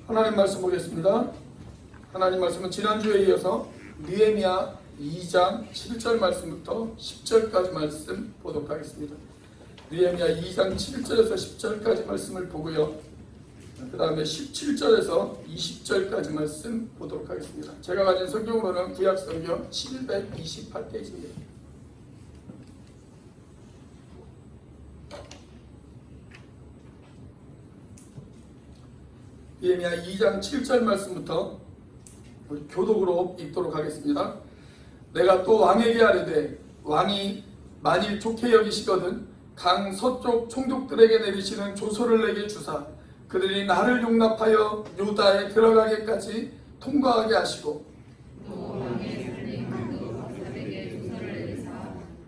하나님 말씀 보겠습니다. 하나님 말씀은 지난주에 이어서 느헤미야 2장 7절 말씀부터 10절까지 말씀 보도록 하겠습니다. 느헤미야 2장 7절에서 10절까지 말씀을 보고요. 그 다음에 17절에서 20절까지 말씀 보도록 하겠습니다. 제가 가진 성경으로는 구약성경 728페이지입니다. 느헤미야 2장 7절 말씀부터 우리 교독으로 읽도록 하겠습니다. 내가 또 왕에게 아뢰되 왕이 만일 좋게 여기시거든 강 서쪽 총독들에게 내리시는 조서를 내게 주사 그들이 나를 용납하여 유다에 들어가기까지 통과하게 하시고 또 왕의 살림도 박사에게 조서를 내리사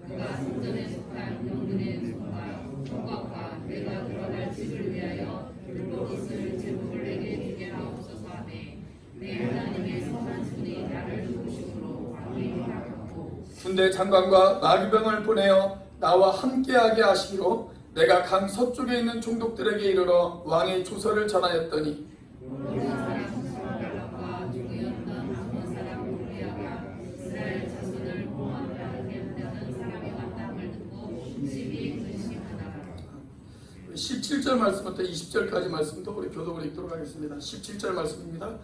내가 성전에 속한 병든의 손과 총각과 내가 들어갈 집을 위하여 율법 있을 제목을 내게 주게 하옵소서 하매 내 하나님의 선한 손이 나를 도우심으로 왕이 허락하고 군대 장관과 나귀병을 보내어 나와 함께하게 하시기로 내가 강 서쪽에 있는 총독들에게 이르러 왕의 조서를 전하였더니 모든 사람 수발락과 죽이었던 아몬 사람 도리아가 이스라엘 자손을 모함하게 한다는 사람이 왔다함을 듣고 심히 근심하더라. 17절 말씀부터 20절까지 말씀도 우리 교독으로 읽도록 하겠습니다. 17절 말씀입니다.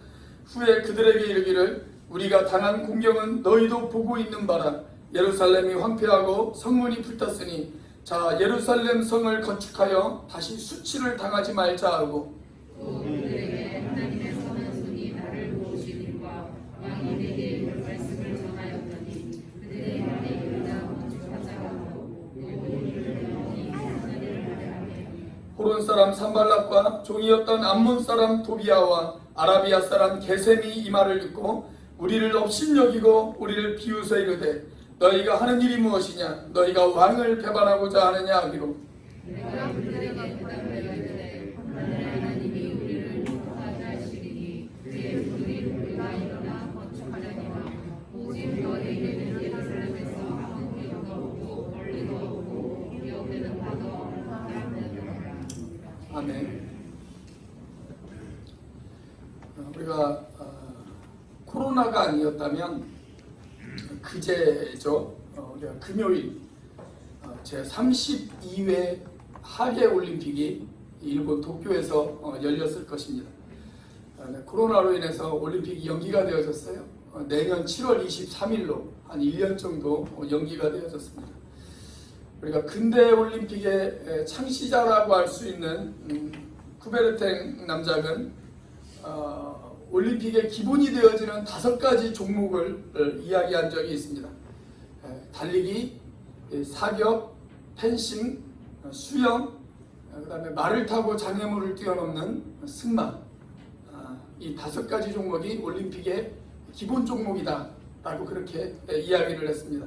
후에 그들에게 이르기를 우리가 당한 공경은 너희도 보고 있는 바라. 예루살렘이 황폐하고 성문이 불탔으니 자 예루살렘 성을 건축하여 다시 수치를 당하지 말자 하고 또 그들에게 하나님의 선한 손이 나를 도우신 일과 왕이 내게 이를 말씀을 전하였더니 그들의 말에 이르다 건축하자 하고 또 이를 영원히 하는 일을 하려 하매 호론 사람 산발락과 종이었던 암몬 사람 도비아와 아라비아 사람 게셈이 이 말을 듣고 우리를 업신여기고 우리를 비웃어 이르되 너희가 하는 일이 무엇이냐 너희가 왕을 배반하고자 하느냐 하기로 내가 그들에게 대답하여 이르되 하늘의 하나님이 우리를 축복하자 하시리니 그의 그들이 우리가 일어나 건축하려니와 오직 너희에게는 예루살렘에서 아무 기업도 없고 권리도 없고 기업되는 바도 없느니라. 아멘. 우리가 코로나가 아니었다면 그제죠. 우리가 금요일 제32회 하계올림픽이 일본 도쿄에서 열렸을 것입니다. 코로나로 인해서 올림픽이 연기가 되어졌어요. 내년 7월 23일로 한 1년 정도 연기가 되어졌습니다. 우리가 근대 올림픽의 창시자라고 할 수 있는 쿠베르탱 남작은 올림픽의 기본이 되어지는 5가지 종목을 이야기한 적이 있습니다. 달리기, 사격, 펜싱, 수영, 그 다음에 말을 타고 장애물을 뛰어넘는 승마, 이 5가지 종목이 올림픽의 기본 종목이다 라고 그렇게 이야기를 했습니다.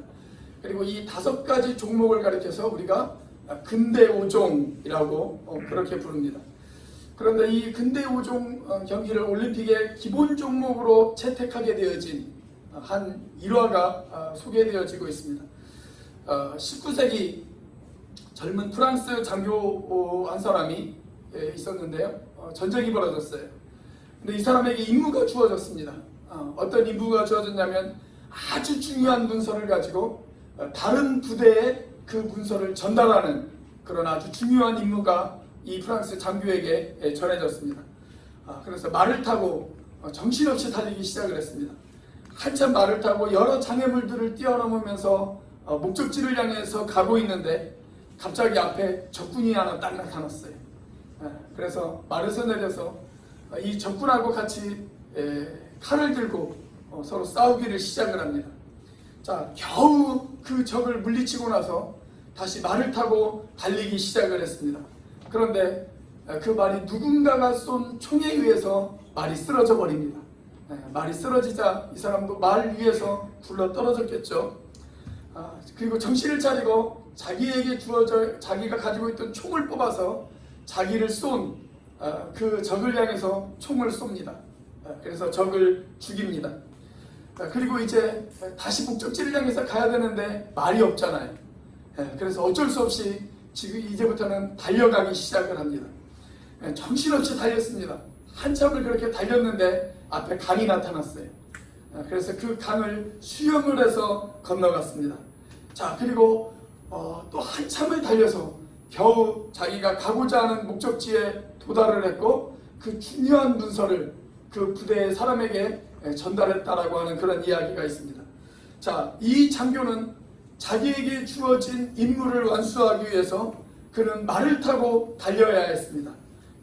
그리고 이 5가지 종목을 가리켜서 우리가 근대 5종이라고 그렇게 부릅니다. 그런데 이 근대 5종 경기를 올림픽의 기본 종목으로 채택하게 되어진 한 일화가 소개되어지고 있습니다. 19세기 젊은 프랑스 장교 한 사람이 있었는데요. 전쟁이 벌어졌어요. 근데 이 사람에게 임무가 주어졌습니다. 어떤 임무가 주어졌냐면 아주 중요한 문서를 가지고 다른 부대에 그 문서를 전달하는 그런 아주 중요한 임무가 이 프랑스 장교에게 전해졌습니다. 그래서 말을 타고 정신없이 달리기 시작을 했습니다. 한참 말을 타고 여러 장애물들을 뛰어넘으면서 목적지를 향해서 가고 있는데 갑자기 앞에 적군이 하나 딱 나타났어요. 그래서 말에서 내려서 이 적군하고 같이 칼을 들고 서로 싸우기를 시작을 합니다. 자, 겨우 그 적을 물리치고 나서 다시 말을 타고 달리기 시작을 했습니다. 그런데 그 말이 누군가가 쏜 총에 의해서 말이 쓰러져 버립니다. 말이 쓰러지자 이 사람도 말 위에서 굴러 떨어졌겠죠. 그리고 정신을 차리고 자기가 가지고 있던 총을 뽑아서 자기를 쏜 그 적을 향해서 총을 쏩니다. 그래서 적을 죽입니다. 그리고 이제 다시 목적지를 향해서 가야 되는데 말이 없잖아요. 그래서 어쩔 수 없이 지금 이제부터는 달려가기 시작을 합니다. 정신없이 달렸습니다. 한참을 그렇게 달렸는데 앞에 강이 나타났어요. 그래서 그 강을 수영을 해서 건너갔습니다. 자, 그리고 또 한참을 달려서 겨우 자기가 가고자 하는 목적지에 도달을 했고 그 중요한 문서를 그 부대의 사람에게 전달했다라고 하는 그런 이야기가 있습니다. 자, 이 장교는 자기에게 주어진 임무를 완수하기 위해서 그는 말을 타고 달려야 했습니다.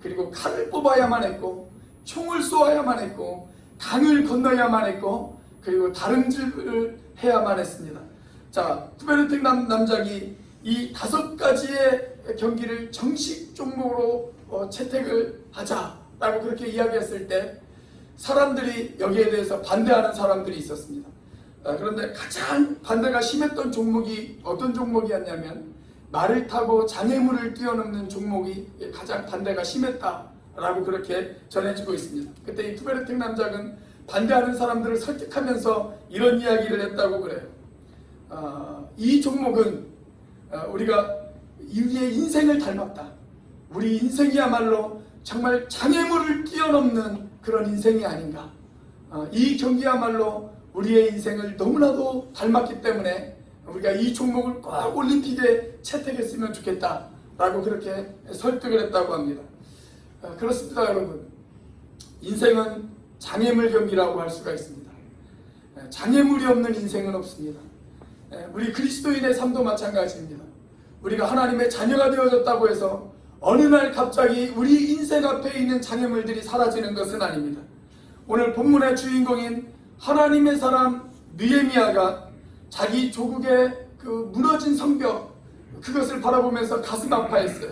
그리고 칼을 뽑아야만 했고 총을 쏘아야만 했고 강을 건너야만 했고 그리고 다름질을 해야만 했습니다. 자, 쿠베르텍 남작이 이 5가지의 경기를 정식 종목으로 채택을 하자라고 그렇게 이야기했을 때 사람들이 여기에 대해서 반대하는 사람들이 있었습니다. 그런데 가장 반대가 심했던 종목이 어떤 종목이었냐면 말을 타고 장애물을 뛰어넘는 종목이 가장 반대가 심했다라고 그렇게 전해지고 있습니다. 그때 이 쿠베르텍 남작은 반대하는 사람들을 설득하면서 이런 이야기를 했다고 그래요. 이 종목은 우리가 우리의 인생을 닮았다. 우리 인생이야말로 정말 장애물을 뛰어넘는 그런 인생이 아닌가. 이 경기야말로 우리의 인생을 너무나도 닮았기 때문에 우리가 이 종목을 꼭 올림픽에 채택했으면 좋겠다라고 그렇게 설득을 했다고 합니다. 그렇습니다, 여러분. 인생은 장애물 경기라고 할 수가 있습니다. 장애물이 없는 인생은 없습니다. 우리 그리스도인의 삶도 마찬가지입니다. 우리가 하나님의 자녀가 되어졌다고 해서 어느 날 갑자기 우리 인생 앞에 있는 장애물들이 사라지는 것은 아닙니다. 오늘 본문의 주인공인 하나님의 사람 느헤미야가 자기 조국의 그 무너진 성벽 그것을 바라보면서 가슴 아파했어요.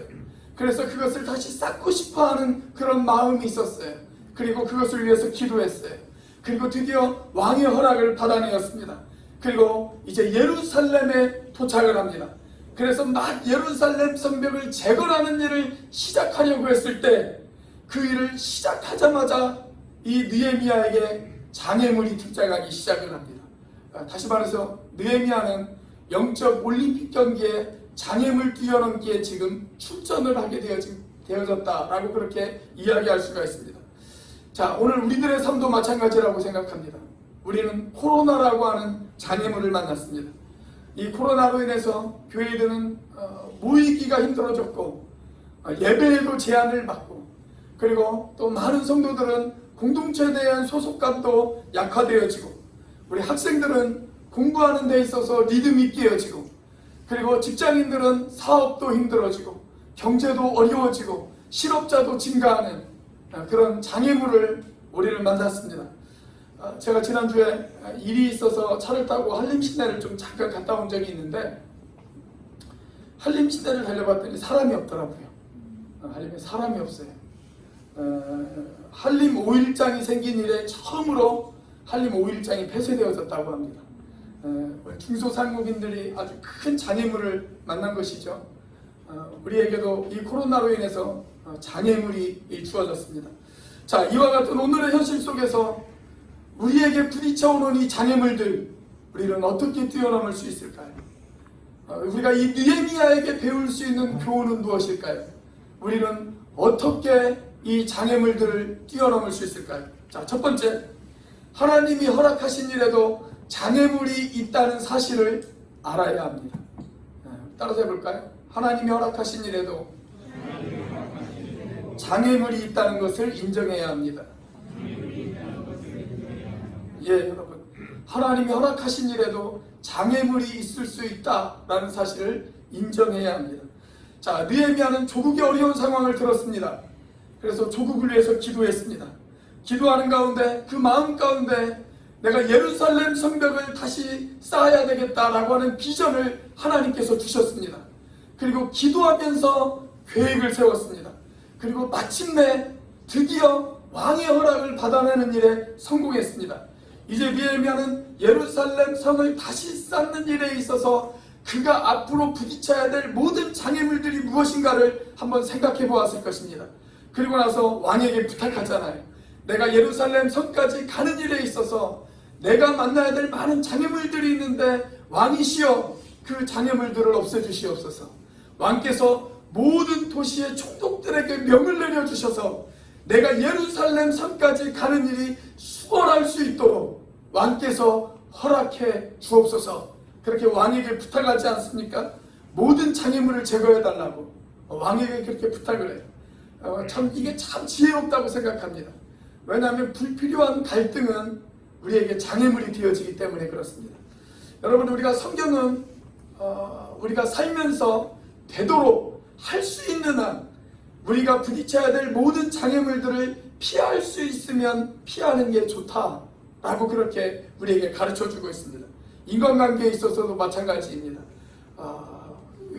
그래서 그것을 다시 쌓고 싶어하는 그런 마음이 있었어요. 그리고 그것을 위해서 기도했어요. 그리고 드디어 왕의 허락을 받아내었습니다. 그리고 이제 예루살렘에 도착을 합니다. 그래서 막 예루살렘 성벽을 재건하는 일을 시작하려고 했을 때 그 일을 시작하자마자 이 느헤미야에게 장애물이 등장하기 시작을 합니다. 다시 말해서 느헤미야는 영적 올림픽 경기에 장애물 뛰어넘기에 지금 출전을 하게 되어졌다라고 그렇게 이야기할 수가 있습니다. 자, 오늘 우리들의 삶도 마찬가지라고 생각합니다. 우리는 코로나라고 하는 장애물을 만났습니다. 이 코로나로 인해서 교회들은 모이기가 힘들어졌고 예배에도 제한을 받고 그리고 또 많은 성도들은 공동체에 대한 소속감도 약화되어지고 우리 학생들은 공부하는 데 있어서 리듬이 깨어지고 그리고 직장인들은 사업도 힘들어지고 경제도 어려워지고 실업자도 증가하는 그런 장애물을 우리를 만났습니다. 제가 지난주에 일이 있어서 차를 타고 한림시내를 좀 잠깐 갔다 온 적이 있는데 한림시내를 달려봤더니 사람이 없더라고요. 한림에 사람이 없어요. 한림 5일장이 생긴 이래 처음으로 한림 5일장이 폐쇄되어졌다고 합니다. 중소상공인들이 아주 큰 장애물을 만난 것이죠. 우리에게도 이 코로나로 인해서 장애물이 주어졌습니다. 자, 이와 같은 오늘의 현실 속에서 우리에게 부딪혀오는 이 장애물들 우리는 어떻게 뛰어넘을 수 있을까요? 우리가 이 느헤미야에게 배울 수 있는 교훈은 무엇일까요? 우리는 어떻게 이 장애물들을 뛰어넘을 수 있을까요? 자, 첫 번째, 하나님이 허락하신 일에도 장애물이 있다는 사실을 알아야 합니다. 따라서 해볼까요? 하나님이 허락하신 일에도 장애물이 있다는 것을 인정해야 합니다. 예, 여러분, 하나님이 허락하신 일에도 장애물이 있을 수 있다라는 사실을 인정해야 합니다. 자, 느헤미야는 조국의 어려운 상황을 들었습니다. 그래서 조국을 위해서 기도했습니다. 기도하는 가운데 그 마음 가운데 내가 예루살렘 성벽을 다시 쌓아야 되겠다라고 하는 비전을 하나님께서 주셨습니다. 그리고 기도하면서 계획을 세웠습니다. 그리고 마침내 드디어 왕의 허락을 받아내는 일에 성공했습니다. 이제 느헤미야는 예루살렘 성을 다시 쌓는 일에 있어서 그가 앞으로 부딪혀야 될 모든 장애물들이 무엇인가를 한번 생각해 보았을 것입니다. 그리고 나서 왕에게 부탁하잖아요. 내가 예루살렘 성까지 가는 일에 있어서 내가 만나야 될 많은 장애물들이 있는데 왕이시여 그 장애물들을 없애주시옵소서. 왕께서 모든 도시의 총독들에게 명을 내려주셔서 내가 예루살렘 성까지 가는 일이 수월할 수 있도록 왕께서 허락해 주옵소서. 그렇게 왕에게 부탁하지 않습니까? 모든 장애물을 제거해 달라고 왕에게 그렇게 부탁을 해요. 이게 참 지혜롭다고 생각합니다. 왜냐하면 불필요한 갈등은 우리에게 장애물이 되어지기 때문에 그렇습니다. 여러분, 우리가 성경은 우리가 살면서 되도록 할 수 있는 한 우리가 부딪혀야 될 모든 장애물들을 피할 수 있으면 피하는 게 좋다라고 그렇게 우리에게 가르쳐주고 있습니다. 인간관계에 있어서도 마찬가지입니다.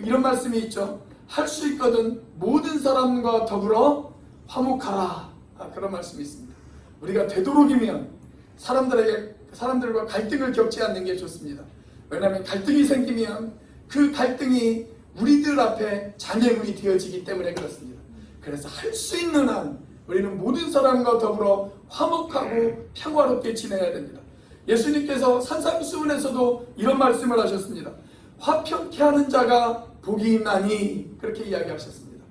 이런 말씀이 있죠. 할 수 있거든 모든 사람과 더불어 화목하라. 그런 말씀이 있습니다. 우리가 되도록이면 사람들과 갈등을 겪지 않는 게 좋습니다. 왜냐하면 갈등이 생기면 그 갈등이 우리들 앞에 장애물이 되어지기 때문에 그렇습니다. 그래서 할 수 있는 한 우리는 모든 사람과 더불어 화목하고 평화롭게 지내야 됩니다. 예수님께서 산상수훈에서도 이런 말씀을 하셨습니다. 화평케 하는 자가 복이 있나니, 그렇게 이야기하셨습니다.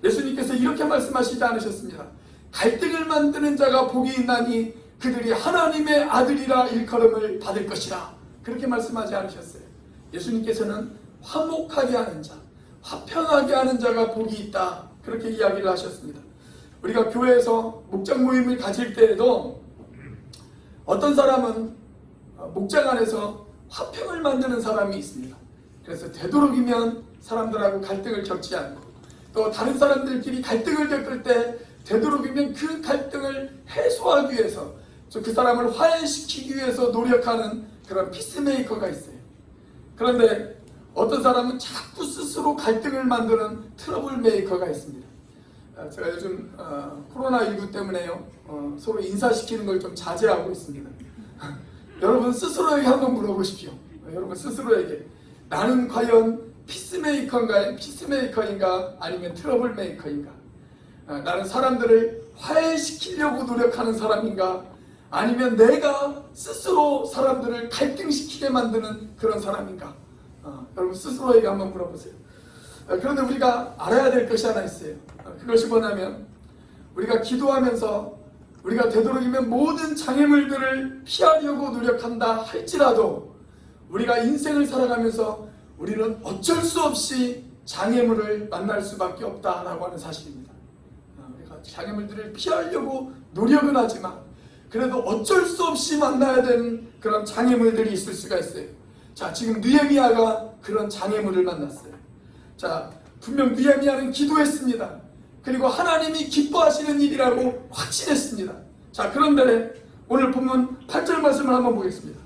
예수님께서 이렇게 말씀하시지 않으셨습니다. 갈등을 만드는 자가 복이 있나니 그들이 하나님의 아들이라 일컬음을 받을 것이라, 그렇게 말씀하지 않으셨어요. 예수님께서는 화목하게 하는 자, 화평하게 하는 자가 복이 있다, 그렇게 이야기를 하셨습니다. 우리가 교회에서 목장 모임을 가질 때에도 어떤 사람은 목장 안에서 화평을 만드는 사람이 있습니다. 그래서 되도록이면 사람들하고 갈등을 겪지 않고, 또 다른 사람들끼리 갈등을 겪을 때 되도록이면 그 갈등을 해소하기 위해서, 그 사람을 화해시키기 위해서 노력하는 그런 피스메이커가 있어요. 그런데 어떤 사람은 자꾸 스스로 갈등을 만드는 트러블 메이커가 있습니다. 제가 요즘 코로나19 때문에요, 서로 인사시키는 걸 좀 자제하고 있습니다. 여러분 스스로에게 한번 물어보십시오. 여러분 스스로에게, 나는 과연 피스메이커인가 아니면 트러블 메이커인가? 나는 사람들을 화해시키려고 노력하는 사람인가 아니면 내가 스스로 사람들을 갈등시키게 만드는 그런 사람인가? 여러분 스스로에게 한번 물어보세요. 그런데 우리가 알아야 될 것이 하나 있어요. 그것이 뭐냐면, 우리가 기도하면서 우리가 되도록이면 모든 장애물들을 피하려고 노력한다 할지라도 우리가 인생을 살아가면서 우리는 어쩔 수 없이 장애물을 만날 수밖에 없다라고 하는 사실입니다. 우리가 장애물들을 피하려고 노력은 하지만 그래도 어쩔 수 없이 만나야 되는 그런 장애물들이 있을 수가 있어요. 자, 지금 느헤미야가 그런 장애물을 만났어요. 자, 분명 느헤미야는 기도했습니다. 그리고 하나님이 기뻐하시는 일이라고 확신했습니다. 자, 그런데 오늘 본문 8절 말씀을 한번 보겠습니다.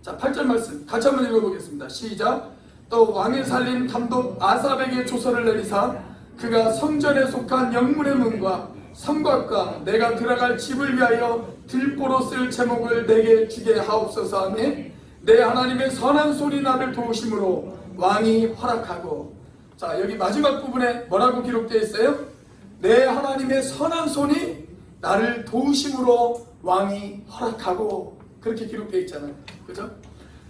자, 8절 말씀 같이 한번 읽어보겠습니다. 시작. 또 왕의 살림 감독 아삽에게 조서를 내리사 그가 성전에 속한 영문의 문과 성곽과 내가 들어갈 집을 위하여 들보로 쓸 제목을 내게 주게 하옵소서 하매 내 하나님의 선한 손이 나를 도우심으로 왕이 허락하고. 자, 여기 마지막 부분에 뭐라고 기록되어 있어요? 내 하나님의 선한 손이 나를 도우심으로 왕이 허락하고, 그렇게 기록되어 있잖아요. 그죠?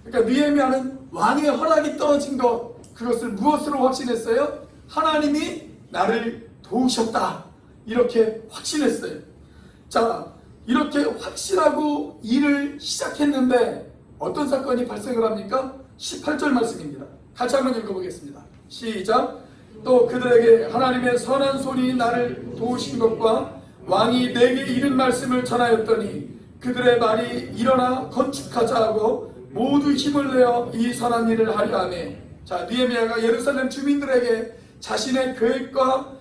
그러니까 느헤미야는 왕의 허락이 떨어진 것, 그것을 무엇으로 확신했어요? 하나님이 나를 도우셨다, 이렇게 확신했어요. 자, 이렇게 확신하고 일을 시작했는데 어떤 사건이 발생을 합니까? 18절 말씀입니다. 같이 한번 읽어보겠습니다. 시작. 또 그들에게 하나님의 선한 손이 나를 도우신 것과 왕이 내게 이른 말씀을 전하였더니 그들의 말이 일어나 건축하자 하고 모두 힘을 내어 이 선한 일을 하려 하매. 자, 느헤미야가 예루살렘 주민들에게 자신의 계획과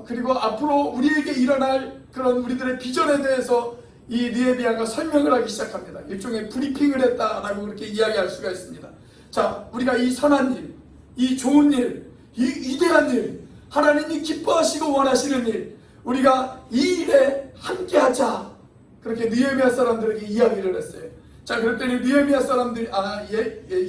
그리고 앞으로 우리에게 일어날 그런 우리들의 비전에 대해서 이 느헤미야가 설명을 하기 시작합니다. 일종의 브리핑을 했다라고 그렇게 이야기할 수가 있습니다. 자, 우리가 이 선한 일, 이 좋은 일, 이 위대한 일, 하나님이 기뻐하시고 원하시는 일, 우리가 이 일에 함께하자, 그렇게 느헤미야 사람들에게 이야기를 했어요. 자, 그랬더니 느헤미야 사람들이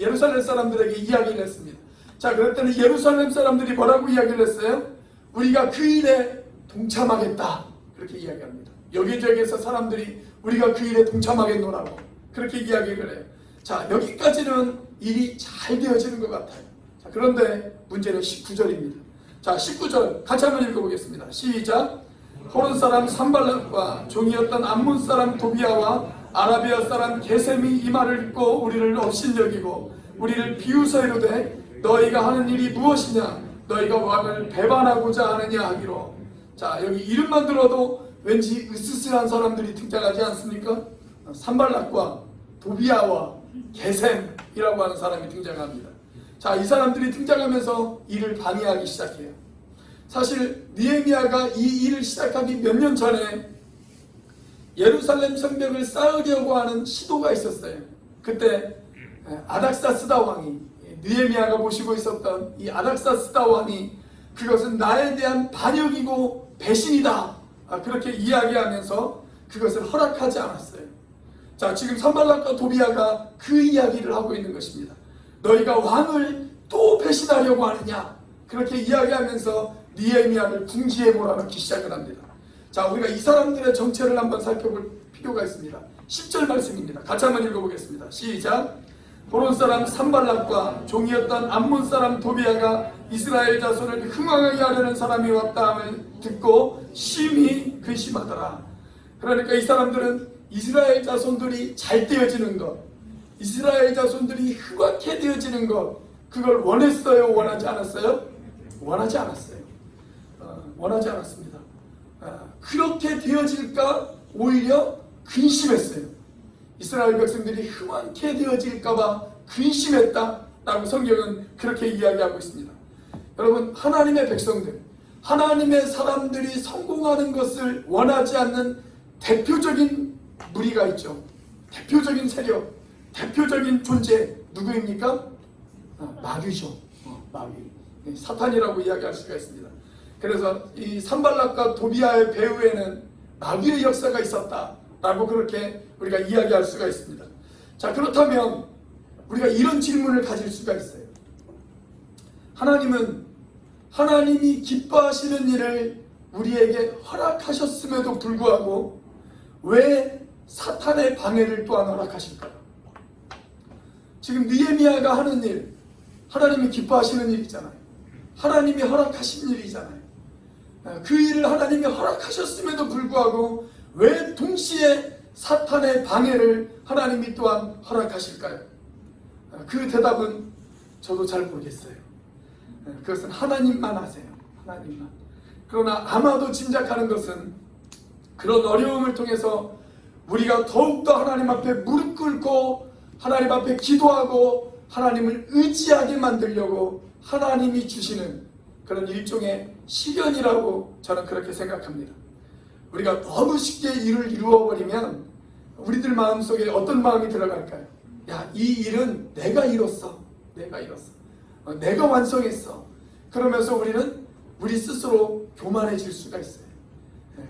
예루살렘 사람들에게 이야기를 했습니다. 자, 그랬더니 예루살렘 사람들이 뭐라고 이야기를 했어요? 우리가 그 일에 동참하겠다, 그렇게 이야기합니다. 여기저기에서 사람들이 우리가 그 일에 동참하겠노라고 그렇게 이야기를 해요. 자, 여기까지는 일이 잘 되어지는 것 같아요. 자, 그런데 문제는 19절입니다. 자, 19절 같이 한번 읽어보겠습니다. 시작. 호론 사람 산발락과 종이었던 암몬 사람 도비아와 아라비아 사람 게셈이 이 말을 듣고 우리를 업신여기고 우리를 비웃어 이르되 너희가 하는 일이 무엇이냐? 너희가 왕을 배반하고자 하느냐 하기로. 자, 여기 이름만 들어도 왠지 으스스한 사람들이 등장하지 않습니까? 산발락과 도비아와 게셈이라고 하는 사람이 등장합니다. 자, 이 사람들이 등장하면서 일을 방해하기 시작해요. 사실 느헤미야가 이 일을 시작하기 몇 년 전에 예루살렘 성벽을 쌓으려고 하는 시도가 있었어요. 그때 아닥사스다 왕이, 느헤미야가 모시고 있었던 이 아닥사스다 왕이 그것은 나에 대한 반역이고 배신이다, 그렇게 이야기하면서 그것을 허락하지 않았어요. 자, 지금 산발락과 도비아가 그 이야기를 하고 있는 것입니다. 너희가 왕을 또 배신하려고 하느냐, 그렇게 이야기하면서 느헤미야를 궁지에 몰아넣기 시작을 합니다. 자, 우리가 이 사람들의 정체를 한번 살펴볼 필요가 있습니다. 10절 말씀입니다. 같이 한번 읽어보겠습니다. 시작. 호론 사람 산발락과 종이었던 암몬 사람 도비아가 이스라엘 자손을 흥황하게 하려는 사람이 왔다함을 듣고 심히 근심하더라. 그러니까 이 사람들은 이스라엘 자손들이 잘 되어지는 것, 이스라엘 자손들이 흑악해 되어지는 것, 그걸 원했어요? 원하지 않았어요? 원하지 않았어요. 원하지 않았습니다. 그렇게 되어질까 오히려 근심했어요. 이스라엘 백성들이 흠악해 되어질까봐 근심했다라고 성경은 그렇게 이야기하고 있습니다. 여러분, 하나님의 백성들, 하나님의 사람들이 성공하는 것을 원하지 않는 대표적인 무리가 있죠. 대표적인 세력, 대표적인 존재 누구입니까? 마귀죠. 마귀. 사탄이라고 이야기할 수가 있습니다. 그래서 이 산발락과 도비아의 배후에는 마귀의 역사가 있었다라고 그렇게 우리가 이야기할 수가 있습니다. 자, 그렇다면 우리가 이런 질문을 가질 수가 있어요. 하나님이 기뻐하시는 일을 우리에게 허락하셨음에도 불구하고 왜 사탄의 방해를 또한 허락하실까요? 지금 느헤미야가 하는 일, 하나님이 기뻐하시는 일이잖아요. 하나님이 허락하신 일이잖아요. 그 일을 하나님이 허락하셨음에도 불구하고 왜 동시에 사탄의 방해를 하나님이 또한 허락하실까요? 그 대답은 저도 잘 모르겠어요. 그것은 하나님만 아세요. 하나님만. 그러나 아마도 짐작하는 것은 그런 어려움을 통해서 우리가 더욱더 하나님 앞에 무릎 꿇고 하나님 앞에 기도하고 하나님을 의지하게 만들려고 하나님이 주시는 그런 일종의 시련이라고 저는 그렇게 생각합니다. 우리가 너무 쉽게 일을 이루어버리면 우리들 마음속에 어떤 마음이 들어갈까요? 야, 이 일은 내가 이뤘어. 내가 완성했어. 그러면서 우리는 우리 스스로 교만해질 수가 있어요.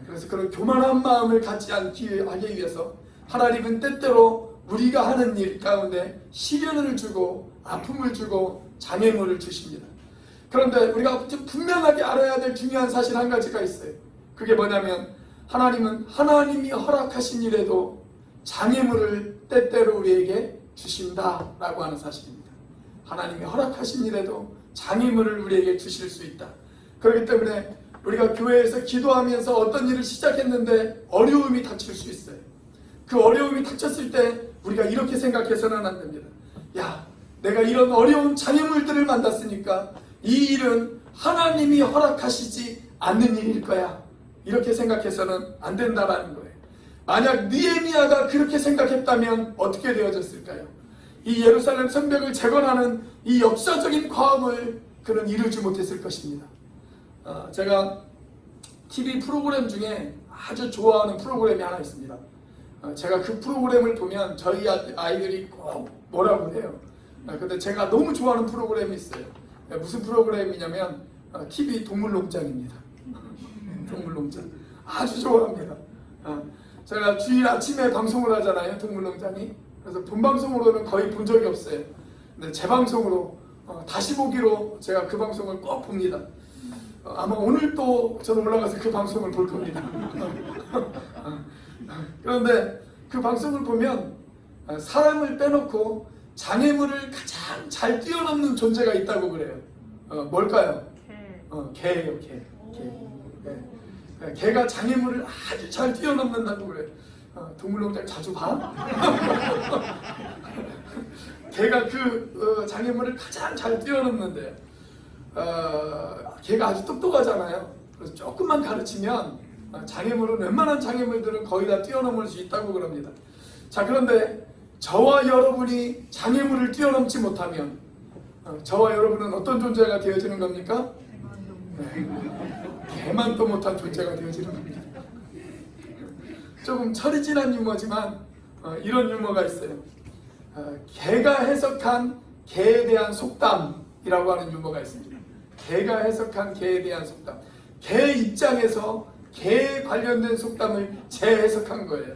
그래서 그런 교만한 마음을 갖지 않기 하기 위해서 하나님은 때때로 우리가 하는 일 가운데 시련을 주고 아픔을 주고 장애물을 주십니다. 그런데 우리가 분명하게 알아야 될 중요한 사실 한 가지가 있어요. 그게 뭐냐면 하나님이 허락하신 일에도 장애물을 때때로 우리에게 주신다라고 하는 사실입니다. 하나님이 허락하신 일에도 장애물을 우리에게 주실 수 있다. 그렇기 때문에 우리가 교회에서 기도하면서 어떤 일을 시작했는데 어려움이 닥칠 수 있어요. 그 어려움이 닥쳤을 때 우리가 이렇게 생각해서는 안 됩니다. 야, 내가 이런 어려운 장애물들을 만났으니까 이 일은 하나님이 허락하시지 않는 일일 거야. 이렇게 생각해서는 안 된다라는 거예요. 만약 느헤미야가 그렇게 생각했다면 어떻게 되어졌을까요? 이 예루살렘 성벽을 재건하는 이 역사적인 과업을 그는 이루지 못했을 것입니다. 제가 TV 프로그램 중에 아주 좋아하는 프로그램이 하나 있습니다. 제가 그 프로그램을 보면 저희 아이들이 꼭 뭐라고 해요. 근데 제가 너무 좋아하는 프로그램이 있어요. 무슨 프로그램이냐면 TV 동물농장입니다. 동물농장 아주 좋아합니다. 제가 주일 아침에 방송을 하잖아요. 동물농장이. 그래서 본방송으로는 거의 본 적이 없어요. 근데 재방송으로 다시 보기로 제가 그 방송을 꼭 봅니다. 아마 오늘 또 저는 올라가서 그 방송을 볼 겁니다. 그런데 그 방송을 보면 사람을 빼놓고 장애물을 가장 잘 뛰어넘는 존재가 있다고 그래요. 뭘까요? 개예요, 개. 네. 개가 장애물을 아주 잘 뛰어넘는다고 그래. 동물농장 자주 봐? 개가 그 장애물을 가장 잘 뛰어넘는데요. 개가 아주 똑똑하잖아요. 그래서 조금만 가르치면 장애물은 웬만한 장애물들은 거의 다 뛰어넘을 수 있다고 그럽니다. 자, 그런데 저와 여러분이 장애물을 뛰어넘지 못하면 저와 여러분은 어떤 존재가 되어지는 겁니까? 개만도 못한 존재가 되어지는 겁니다. 조금 철이 지난 유머지만 이런 유머가 있어요. 개가 해석한 개에 대한 속담이라고 하는 유머가 있습니다. 개가 해석한 개에 대한 속담. 개 입장에서 개에 관련된 속담을 재해석한 거예요.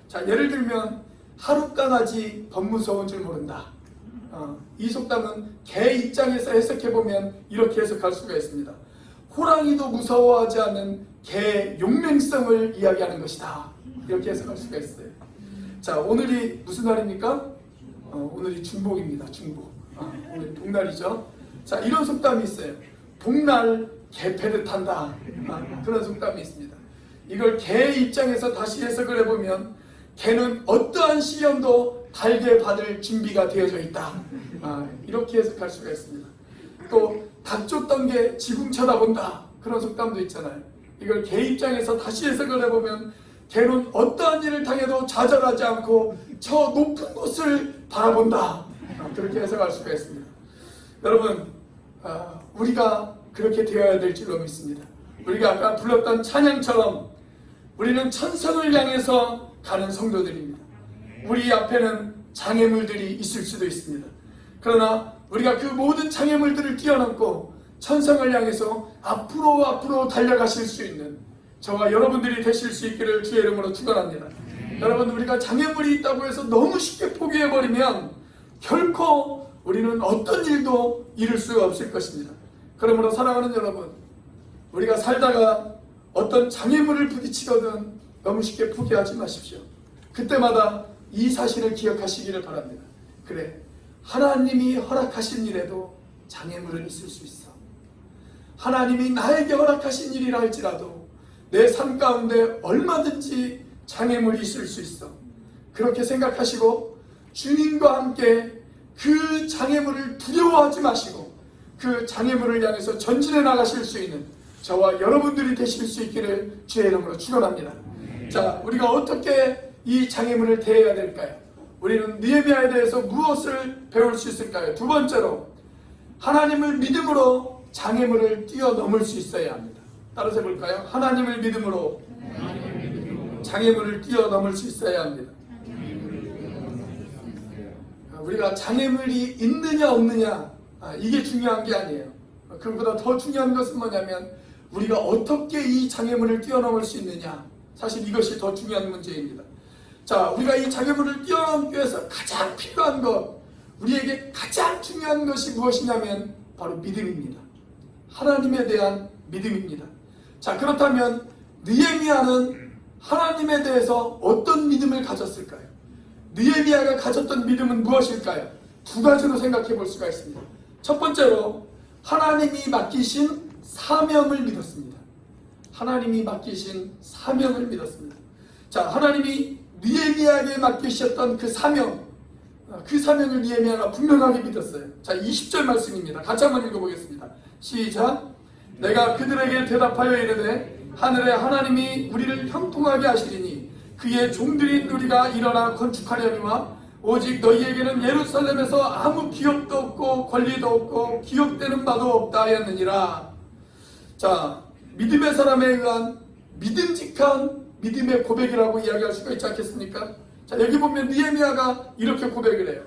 자, 예를 들면 하루 강아지 법 무서운 줄 모른다. 이 속담은 개 입장에서 해석해보면 이렇게 해석할 수가 있습니다. 호랑이도 무서워하지 않는 개의 용맹성을 이야기하는 것이다. 이렇게 해석할 수가 있어요. 자, 오늘이 무슨 날입니까? 오늘이 중복입니다. 중복. 오늘 복날이죠. 자, 이런 속담이 있어요. 복날 개패를 탄다. 그런 속담이 있습니다. 이걸 개의 입장에서 다시 해석을 해보면 개는 어떠한 시련도 달게 받을 준비가 되어져 있다. 이렇게 해석할 수가 있습니다. 또 닭 쫓던 게 지붕 쳐다본다. 그런 속담도 있잖아요. 이걸 개 입장에서 다시 해석을 해보면 개는 어떠한 일을 당해도 좌절하지 않고 저 높은 곳을 바라본다. 그렇게 해석할 수가 있습니다. 여러분, 우리가 그렇게 되어야 될 줄로 믿습니다. 우리가 아까 불렀던 찬양처럼 우리는 천성을 향해서 가는 성도들입니다. 우리 앞에는 장애물들이 있을 수도 있습니다. 그러나 우리가 그 모든 장애물들을 뛰어넘고 천성을 향해서 앞으로 달려가실 수 있는 저와 여러분들이 되실 수 있기를 주의 이름으로 축원합니다. 여러분, 우리가 장애물이 있다고 해서 너무 쉽게 포기해버리면 결코 우리는 어떤 일도 이룰 수가 없을 것입니다. 그러므로 사랑하는 여러분, 우리가 살다가 어떤 장애물을 부딪히거든 너무 쉽게 포기하지 마십시오. 그때마다 이 사실을 기억하시기를 바랍니다. 그래, 하나님이 허락하신 일에도 장애물은 있을 수 있어. 하나님이 나에게 허락하신 일이라 할지라도 내 삶 가운데 얼마든지 장애물이 있을 수 있어. 그렇게 생각하시고 주님과 함께 그 장애물을 두려워하지 마시고 그 장애물을 향해서 전진해 나가실 수 있는 저와 여러분들이 되실 수 있기를 주의 이름으로 축원합니다. 자, 우리가 어떻게 이 장애물을 대해야 될까요? 우리는 느헤미야에 대해서 무엇을 배울 수 있을까요? 두 번째로, 하나님을 믿음으로 장애물을 뛰어넘을 수 있어야 합니다. 따라서 해볼까요? 하나님을 믿음으로 장애물을 뛰어넘을 수 있어야 합니다. 우리가 장애물이 있느냐 없느냐, 이게 중요한 게 아니에요. 그보다 더 중요한 것은 뭐냐면 우리가 어떻게 이 장애물을 뛰어넘을 수 있느냐, 사실 이것이 더 중요한 문제입니다. 자, 우리가 이 장애물을 뛰어넘기 위해서 가장 필요한 것, 우리에게 가장 중요한 것이 무엇이냐면 바로 믿음입니다. 하나님에 대한 믿음입니다. 자, 그렇다면 느헤미야는 하나님에 대해서 어떤 믿음을 가졌을까요? 느헤미야가 가졌던 믿음은 무엇일까요? 두 가지로 생각해 볼 수가 있습니다. 첫 번째로, 하나님이 맡기신 사명을 믿었습니다. 하나님이 맡기신 사명을 믿었습니다. 자, 하나님이 느헤미야에게 맡기셨던 그 사명, 그 사명을 느헤미야가 분명하게 믿었어요. 자, 20절 말씀입니다. 같이 한번 읽어보겠습니다. 시작. 내가 그들에게 대답하여 이르되 하늘의 하나님이 우리를 형통하게 하시리니 그의 종들인 우리가 일어나 건축하려니와 오직 너희에게는 예루살렘에서 아무 기업도 없고 권리도 없고 기업되는 바도 없다 하였느니라. 자, 믿음의 사람에 의한 믿음직한 믿음의 고백이라고 이야기할 수가 있지 않겠습니까? 자, 여기 보면 느헤미야가 이렇게 고백을 해요.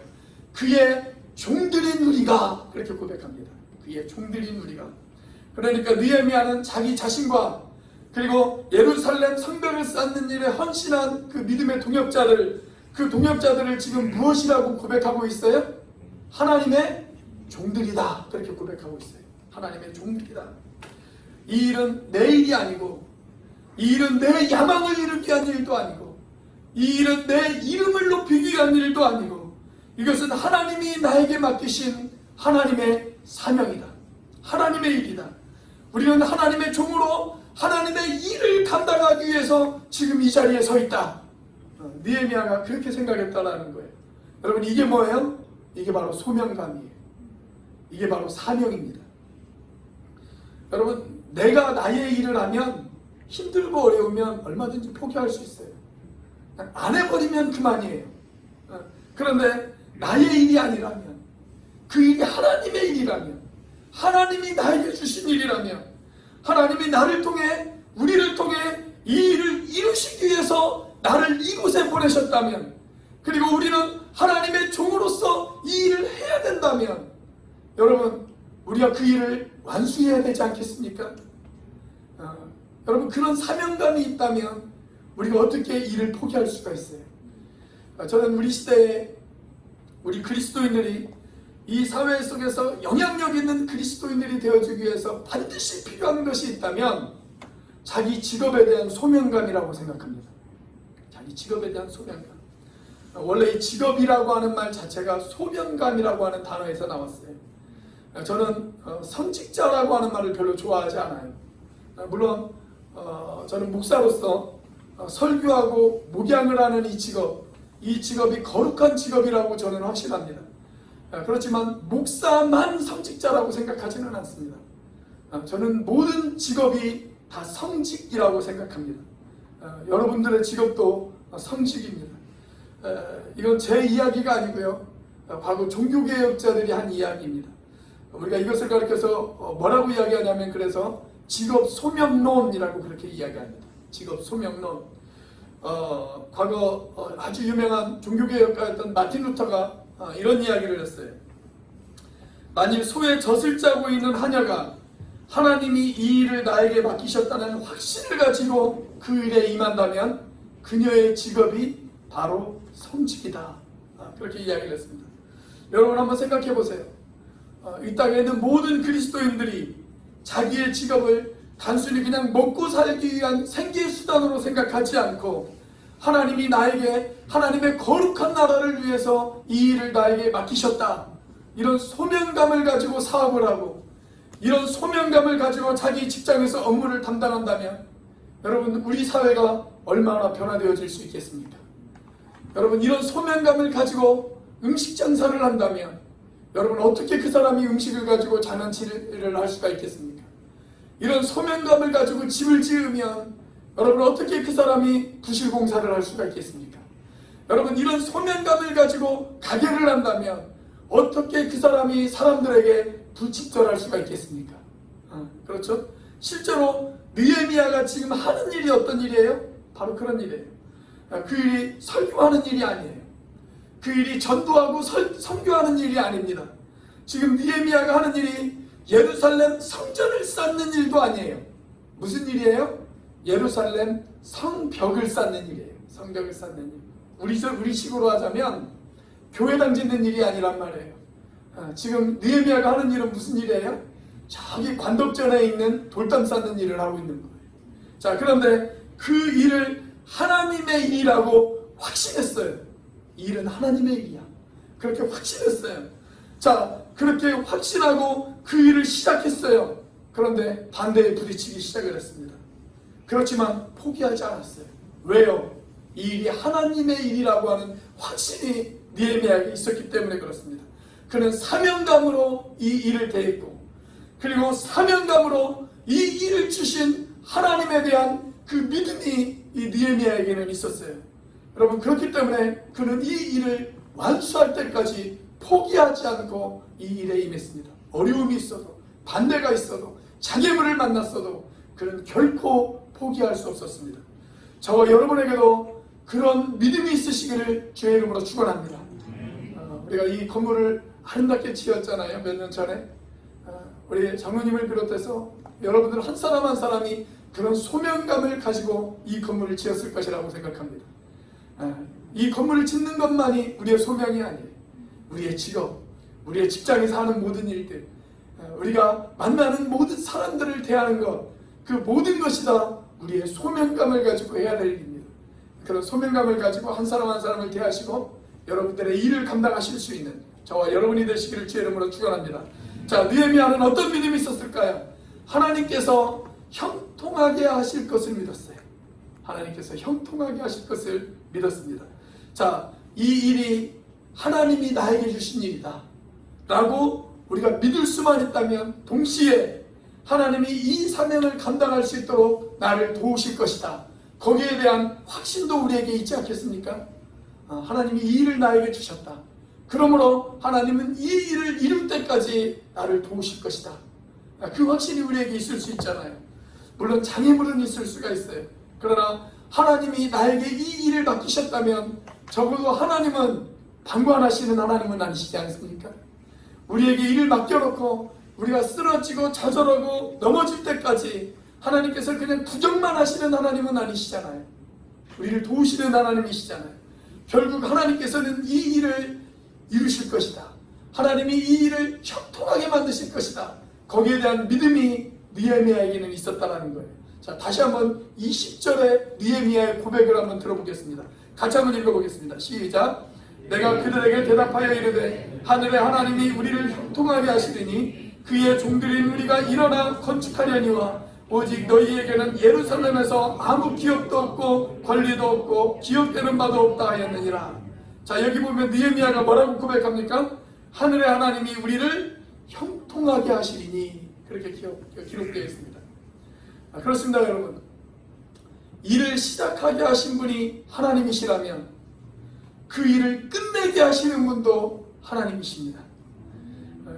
그의 종들인 우리가, 그렇게 고백합니다. 그의 종들인 우리가. 그러니까 느헤미야는 자기 자신과 그리고 예루살렘 성벽을 쌓는 일에 헌신한 그 믿음의 동역자들, 그 동역자들을 지금 무엇이라고 고백하고 있어요? 하나님의 종들이다. 그렇게 고백하고 있어요. 하나님의 종들이다. 이 일은 내 일이 아니고, 이 일은 내 야망을 이루기 위한 일도 아니고, 이 일은 내 이름을 높이기 위한 일도 아니고, 이것은 하나님이 나에게 맡기신 하나님의 사명이다. 하나님의 일이다. 우리는 하나님의 종으로 하나님의 일을 감당하기 위해서 지금 이 자리에 서 있다. 느헤미야가 그렇게 생각했다라는 거예요. 여러분, 이게 뭐예요? 이게 바로 소명감이에요. 이게 바로 사명입니다. 여러분, 내가 나의 일을 하면 힘들고 어려우면 얼마든지 포기할 수 있어요. 안 해버리면 그만이에요. 그런데 나의 일이 아니라면, 그 일이 하나님의 일이라면, 하나님이 나에게 주신 일이라면, 하나님이 나를 통해, 우리를 통해 이 일을 이루시기 위해서 나를 이곳에 보내셨다면, 그리고 우리는 하나님의 종으로서 이 일을 해야 된다면, 여러분, 우리가 그 일을 완수해야 되지 않겠습니까? 여러분, 그런 사명감이 있다면 우리가 어떻게 일을 포기할 수가 있어요? 저는 우리 시대에 우리 그리스도인들이 이 사회 속에서 영향력 있는 그리스도인들이 되어주기 위해서 반드시 필요한 것이 있다면 자기 직업에 대한 소명감이라고 생각합니다. 자기 직업에 대한 소명감. 원래 이 직업이라고 하는 말 자체가 소명감이라고 하는 단어에서 나왔어요. 저는 성직자라고 하는 말을 별로 좋아하지 않아요. 물론 저는 목사로서 설교하고 목양을 하는 이 직업이 거룩한 직업이라고 저는 확신합니다. 그렇지만 목사만 성직자라고 생각하지는 않습니다. 저는 모든 직업이 다 성직이라고 생각합니다. 여러분들의 직업도 성직입니다. 이건 제 이야기가 아니고요, 과거 종교개혁자들이 한 이야기입니다. 우리가 이것을 가리켜서 뭐라고 이야기하냐면, 그래서 직업 소명론이라고 그렇게 이야기합니다. 직업 소명론. 과거 아주 유명한 종교개혁가였던 마틴 루터가 이런 이야기를 했어요. 만일 소에 젖을 짜고 있는 하녀가 하나님이 이 일을 나에게 맡기셨다는 확신을 가지고 그 일에 임한다면 그녀의 직업이 바로 성직이다. 그렇게 이야기를 했습니다. 여러분, 한번 생각해 보세요. 이 땅에 있는 모든 그리스도인들이 자기의 직업을 단순히 그냥 먹고 살기 위한 생계의 수단으로 생각하지 않고, 하나님이 나에게 하나님의 거룩한 나라를 위해서 이 일을 나에게 맡기셨다, 이런 소명감을 가지고 사업을 하고, 이런 소명감을 가지고 자기 직장에서 업무를 담당한다면, 여러분, 우리 사회가 얼마나 변화되어질 수 있겠습니까? 여러분, 이런 소명감을 가지고 음식 장사를 한다면 여러분, 어떻게 그 사람이 음식을 가지고 장난치를 할 수가 있겠습니까? 이런 소명감을 가지고 집을 지으면 여러분, 어떻게 그 사람이 부실공사를 할 수가 있겠습니까? 여러분, 이런 소명감을 가지고 가게를 한다면 어떻게 그 사람이 사람들에게 불친절할 수가 있겠습니까? 그렇죠? 실제로 느헤미야가 지금 하는 일이 어떤 일이에요? 바로 그런 일이에요. 그 일이 설교하는 일이 아니에요. 그 일이 전도하고 선교하는 일이 아닙니다. 지금 느헤미야가 하는 일이 예루살렘 성전을 쌓는 일도 아니에요. 무슨 일이에요? 예루살렘 성벽을 쌓는 일이에요. 성벽을 쌓는 일. 우리 식으로 하자면 교회당 짓는 일이 아니란 말이에요. 지금 느헤미야가 하는 일은 무슨 일이에요? 저기 관덕전에 있는 돌담 쌓는 일을 하고 있는 거예요. 자, 그런데 그 일을 하나님의 일이라고 확신했어요. 이 일은 하나님의 일이야. 그렇게 확신했어요. 자, 그렇게 확신하고 그 일을 시작했어요. 그런데 반대에 부딪히기 시작을 했습니다. 그렇지만 포기하지 않았어요. 왜요? 이 일이 하나님의 일이라고 하는 확신이 느헤미야에게 있었기 때문에 그렇습니다. 그는 사명감으로 이 일을 대했고, 그리고 사명감으로 이 일을 주신 하나님에 대한 그 믿음이 이 느헤미야에게는 있었어요. 여러분, 그렇기 때문에 그는 이 일을 완수할 때까지 포기하지 않고 이 일에 임했습니다. 어려움이 있어도, 반대가 있어도, 장애물을 만났어도 그는 결코 포기할 수 없었습니다. 저와 여러분에게도 그런 믿음이 있으시기를 주의 이름으로 축원합니다. 우리가 이 건물을 아름답게 지었잖아요. 몇 년 전에. 우리 장로님을 비롯해서 여러분들 한 사람 한 사람이 그런 소명감을 가지고 이 건물을 지었을 것이라고 생각합니다. 이 건물을 짓는 것만이 우리의 소명이 아니에요. 우리의 직업, 우리의 직장에서 하는 모든 일들, 우리가 만나는 모든 사람들을 대하는 것, 그 모든 것이 다 우리의 소명감을 가지고 해야 될 일입니다. 그런 소명감을 가지고 한 사람 한 사람을 대하시고 여러분들의 일을 감당하실 수 있는 저와 여러분이 되시기를 주의 이름으로 축원합니다. 자, 느헤미야는 어떤 믿음이 있었을까요? 하나님께서 형통하게 하실 것을 믿었어요. 하나님께서 형통하게 하실 것을 믿었습니다. 자, 이 일이 하나님이 나에게 주신 일이다 라고 우리가 믿을 수만 있다면 동시에 하나님이 이 사명을 감당할 수 있도록 나를 도우실 것이다, 거기에 대한 확신도 우리에게 있지 않겠습니까? 하나님이 이 일을 나에게 주셨다, 그러므로 하나님은 이 일을 이룰 때까지 나를 도우실 것이다, 그 확신이 우리에게 있을 수 있잖아요. 물론 장애물은 있을 수가 있어요. 그러나 하나님이 나에게 이 일을 맡기셨다면 적어도 하나님은 방관하시는 하나님은 아니시지 않습니까? 우리에게 일을 맡겨놓고 우리가 쓰러지고 좌절하고 넘어질 때까지 하나님께서 그냥 구경만 하시는 하나님은 아니시잖아요. 우리를 도우시는 하나님이시잖아요. 결국 하나님께서는 이 일을 이루실 것이다, 하나님이 이 일을 형통하게 만드실 것이다, 거기에 대한 믿음이 느헤미야에게는 있었다는 거예요. 자, 다시 한번 이 10절의 느헤미야의 고백을 한번 들어보겠습니다. 같이 한번 읽어보겠습니다. 시작. 내가 그들에게 대답하여 이르되 하늘의 하나님이 우리를 형통하게 하시리니 그의 종들인 우리가 일어나 건축하려니와 오직 너희에게는 예루살렘에서 아무 기업도 없고 권리도 없고 기업되는 바도 없다 하였느니라. 자, 여기 보면 느헤미야가 뭐라고 고백합니까? 하늘의 하나님이 우리를 형통하게 하시리니, 그렇게 기록되어 있습니다. 그렇습니다, 여러분. 일을 시작하게 하신 분이 하나님이시라면 그 일을 끝내게 하시는 분도 하나님이십니다.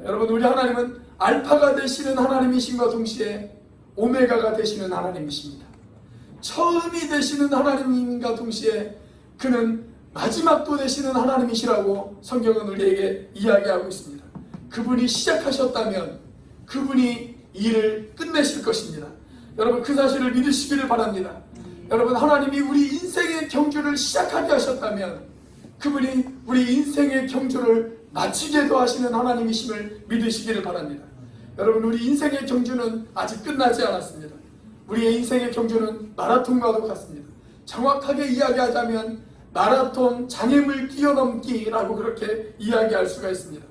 여러분, 우리 하나님은 알파가 되시는 하나님이신과 동시에 오메가가 되시는 하나님이십니다. 처음이 되시는 하나님과 동시에 그는 마지막도 되시는 하나님이시라고 성경은 우리에게 이야기하고 있습니다. 그분이 시작하셨다면 그분이 일을 끝내실 것입니다. 여러분, 그 사실을 믿으시기를 바랍니다. 여러분, 하나님이 우리 인생의 경주를 시작하게 하셨다면 그분이 우리 인생의 경주를 마치게도 하시는 하나님이심을 믿으시기를 바랍니다. 여러분, 우리 인생의 경주는 아직 끝나지 않았습니다. 우리의 인생의 경주는 마라톤과도 같습니다. 정확하게 이야기하자면 마라톤 장애물 뛰어넘기라고 그렇게 이야기할 수가 있습니다.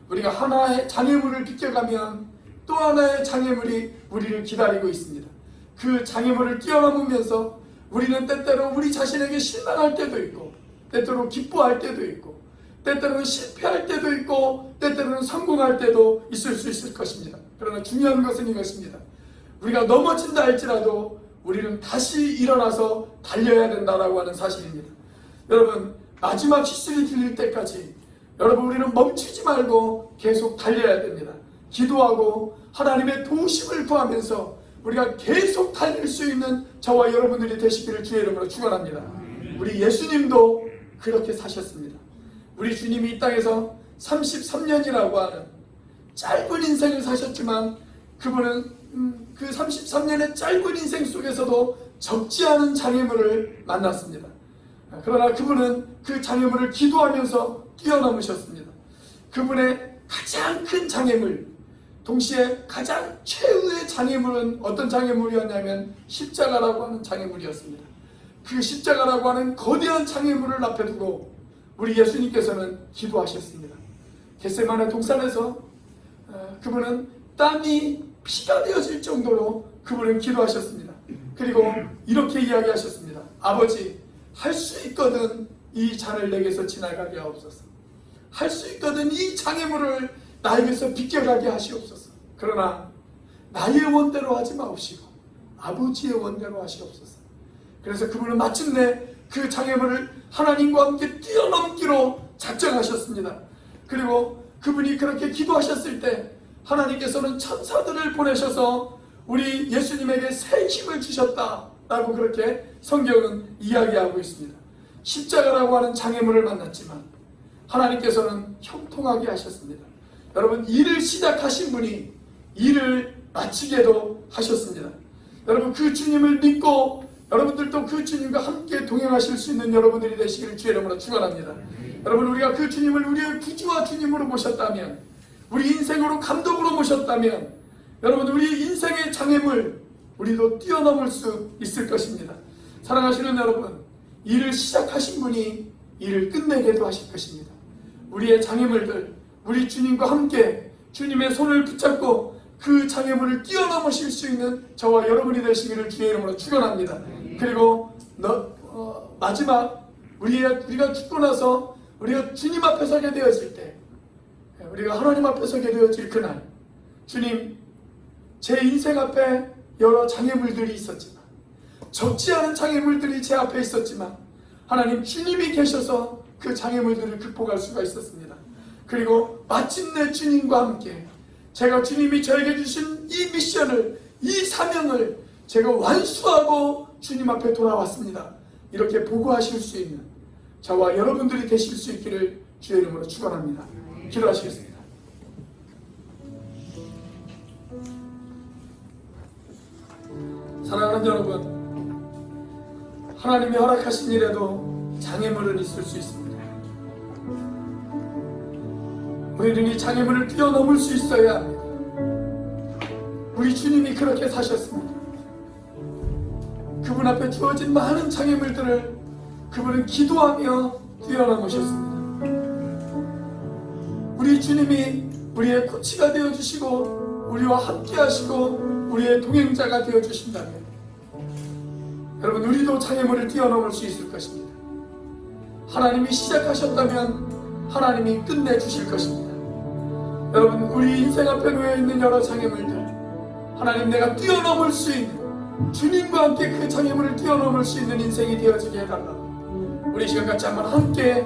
우리가 하나의 장애물을 비껴가면 또 하나의 장애물이 우리를 기다리고 있습니다. 그 장애물을 뛰어넘으면서 우리는 때때로 우리 자신에게 실망할 때도 있고, 때때로 기뻐할 때도 있고, 때때로는 실패할 때도 있고, 때때로는 성공할 때도 있을 수 있을 것입니다. 그러나 중요한 것은 이것입니다. 우리가 넘어진다 할지라도 우리는 다시 일어나서 달려야 된다라고 하는 사실입니다. 여러분, 마지막 휘슬이 들릴 때까지 여러분, 우리는 멈추지 말고 계속 달려야 됩니다. 기도하고 하나님의 도우심을 구하면서 우리가 계속 달릴 수 있는 저와 여러분들이 되시기를 주의 이름으로 축원합니다. 우리 예수님도 그렇게 사셨습니다. 우리 주님이 이 땅에서 33년이라고 하는 짧은 인생을 사셨지만 그분은 그 33년의 짧은 인생 속에서도 적지 않은 장애물을 만났습니다. 그러나 그분은 그 장애물을 기도하면서 뛰어넘으셨습니다. 그분의 가장 큰 장애물, 동시에 가장 최후의 장애물은 어떤 장애물이었냐면 십자가라고 하는 장애물이었습니다. 그 십자가라고 하는 거대한 장애물을 앞에 두고 우리 예수님께서는 기도하셨습니다. 겟세마네 동산에서 그분은 땀이 피가 되어질 정도로 그분은 기도하셨습니다. 그리고 이렇게 이야기하셨습니다. 아버지, 할 수 있거든 이 잔을 내게서 지나가게 하옵소서. 할 수 있거든 이 장애물을 나에게서 비껴가게 하시옵소서. 그러나 나의 원대로 하지 마옵시고 아버지의 원대로 하시옵소서. 그래서 그분은 마침내 그 장애물을 하나님과 함께 뛰어넘기로 작정하셨습니다. 그리고 그분이 그렇게 기도하셨을 때 하나님께서는 천사들을 보내셔서 우리 예수님에게 새 힘을 주셨다라고 그렇게 성경은 이야기하고 있습니다. 십자가라고 하는 장애물을 만났지만 하나님께서는 형통하게 하셨습니다. 여러분, 일을 시작하신 분이 일을 마치게도 하셨습니다. 여러분, 그 주님을 믿고 여러분들도 그 주님과 함께 동행하실 수 있는 여러분들이 되시기를 주의 이름으로 축원합니다. 여러분, 우리가 그 주님을 우리의 구주와 주님으로 모셨다면, 우리 인생으로 감독으로 모셨다면, 여러분, 우리 인생의 장애물 우리도 뛰어넘을 수 있을 것입니다. 사랑하시는 여러분, 일을 시작하신 분이 일을 끝내게도 하실 것입니다. 우리의 장애물들, 우리 주님과 함께 주님의 손을 붙잡고 그 장애물을 뛰어넘으실 수 있는 저와 여러분이 되시기를 주의 이름으로 축원합니다. 그리고 마지막 우리가 죽고 나서 우리가 주님 앞에 서게 되었을 때, 우리가 하나님 앞에 서게 되어질 그날, 주님, 제 인생 앞에 여러 장애물들이 있었지만, 적지 않은 장애물들이 제 앞에 있었지만 하나님 주님이 계셔서 그 장애물들을 극복할 수가 있었습니다. 그리고 마침내 주님과 함께 제가 주님이 저에게 주신 이 미션을, 이 사명을 제가 완수하고 주님 앞에 돌아왔습니다. 이렇게 보고하실 수 있는 저와 여러분들이 되실 수 있기를 주의 이름으로 축원합니다. 기도하시겠습니다. 사랑하는 여러분, 하나님이 허락하신 일에도 장애물은 있을 수 있습니다. 우리는 이 장애물을 뛰어넘을 수 있어야 합니다. 우리 주님이 그렇게 사셨습니다. 그분 앞에 주어진 많은 장애물들을 그분은 기도하며 뛰어넘으셨습니다. 우리 주님이 우리의 코치가 되어주시고 우리와 함께 하시고 우리의 동행자가 되어주신다면 여러분, 우리도 장애물을 뛰어넘을 수 있을 것입니다. 하나님이 시작하셨다면 하나님이 끝내주실 것입니다. 여러분, 우리 인생 앞에 놓여있는 여러 장애물들, 하나님, 내가 뛰어넘을 수 있는, 주님과 함께 그 장애물을 뛰어넘을 수 있는 인생이 되어지게 해달라고 우리 시간 같이 한번 함께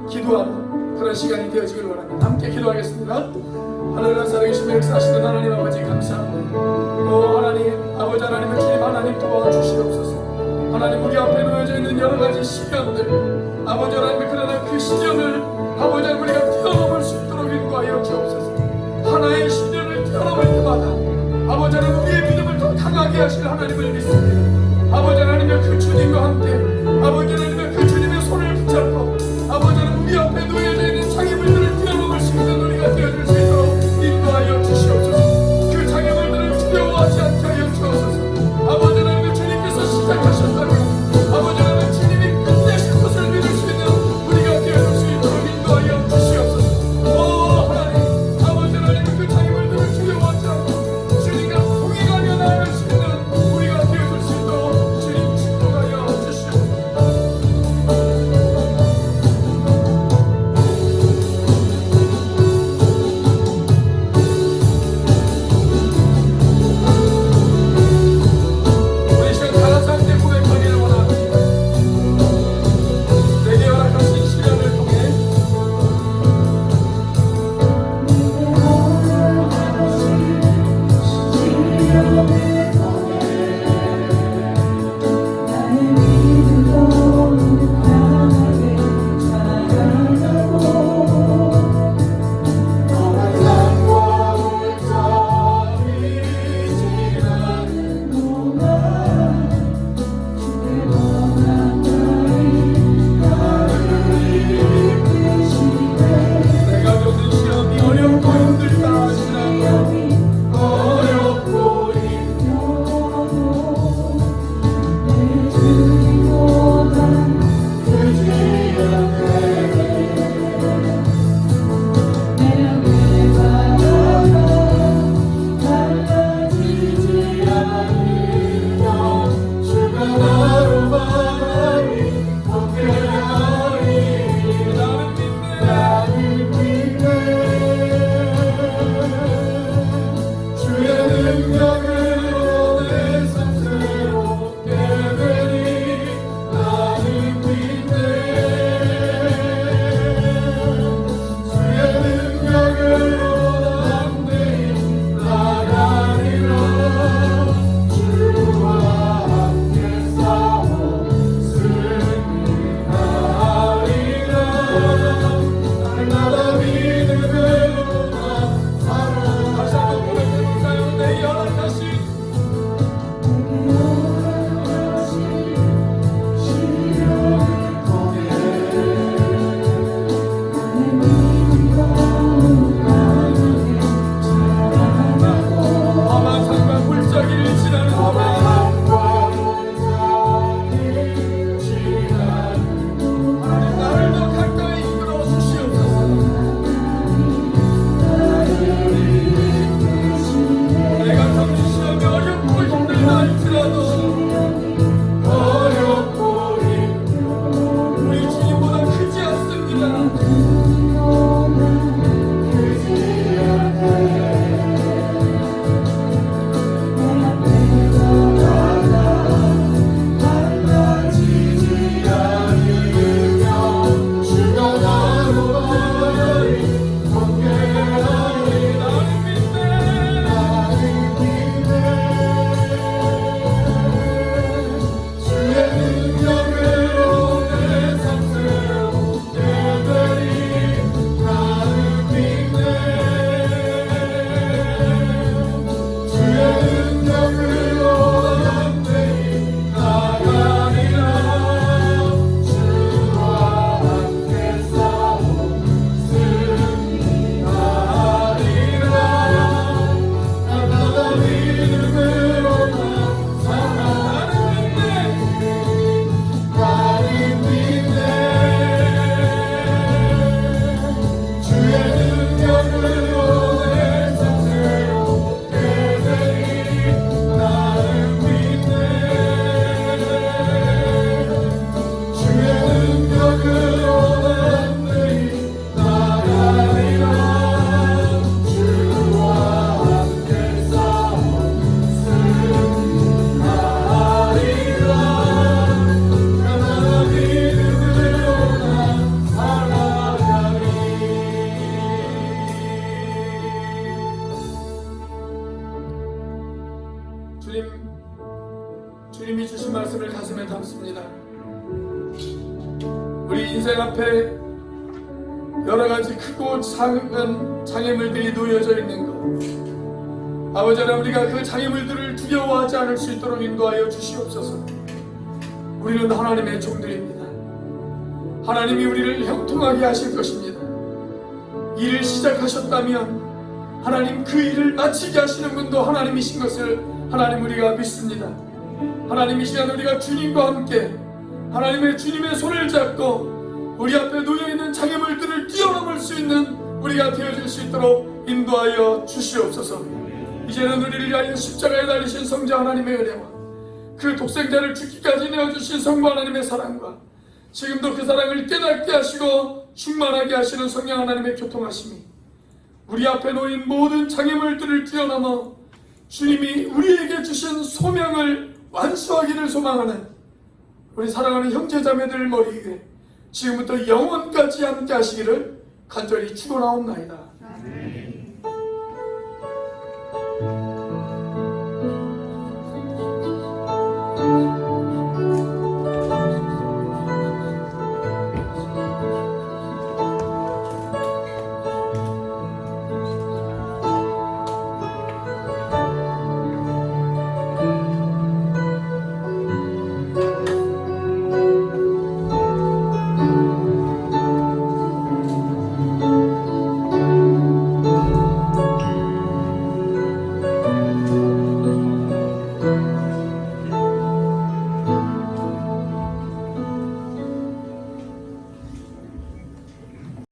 기도하는 그런 시간이 되어지길 원합니다. 함께 기도하겠습니다. 하늘을 살아계시며 역사하시는 하나님 아버지, 감사합니다. 하나님 아버지, 하나님의 주님 하나님 도와주시옵소서. 하나님, 우리 앞에 놓여져 있는 여러 가지 시련들, 아버지 하나님, 그러나 그 시련을 아버지 하나님 우리가 뛰어넘을 수 있도록 인도하여 주옵소서. 하나의 시련을 뛰어넘을 때마다 아버지 하나님 우리의 믿음을 더 강하게 하실 하나님을 믿습니다. 아버지 하나님의 그 주님과 함께 아버지 하나님의 그 주님의 손을 붙잡고 아버지 하나님 우리 앞에 놓여져 있는 장애물들을 뛰어넘을 수 있는 우리가 되어줄 수 있도록 인도하여 주시옵소서. 그 장애물들을 두려워하지 않게 하여 주옵소서. 아버지 하나님의 주님께서 시작하셨다면 아버지 하나님 주님이 끝내실 것을 믿을 수 있는 우리가 되어줄 수 있도록 인도하여 주시옵소서. 하나님 아버지 하나님의 그 장애물들을 두려워하지 않고 주님과 동행하며 나아갈 수 있는 우리가 되어줄 수 있도록 주님 축복하여 주시옵소서. 주님이 주신 말씀을 가슴에 담습니다. 우리 인생 앞에 여러 가지 크고 작은 장애물들이 놓여져 있는 것, 아버지 하나님, 우리가 그 장애물들을 두려워하지 않을 수 있도록 인도하여 주시옵소서. 우리는 하나님의 종들입니다. 하나님이 우리를 형통하게 하실 것입니다. 일을 시작하셨다면 하나님 그 일을 마치게 하시는 분도 하나님이신 것을 하나님 우리가 믿습니다. 하나님 이 시간 우리가 주님과 함께 하나님의 주님의 손을 잡고 우리 앞에 놓여있는 장애물들을 뛰어넘을 수 있는 우리가 되어질 수 있도록 인도하여 주시옵소서. 이제는 우리를 위하여 십자가에 달리신 성자 하나님의 은혜와 그 독생자를 죽기까지 내어주신 성부 하나님의 사랑과 지금도 그 사랑을 깨닫게 하시고 충만하게 하시는 성령 하나님의 교통하심이 우리 앞에 놓인 모든 장애물들을 뛰어넘어 주님이 우리에게 주신 소명을 완수하기를 소망하는 우리 사랑하는 형제자매들 머리 위에 지금부터 영원까지 함께 하시기를 간절히 축원하옵나이다.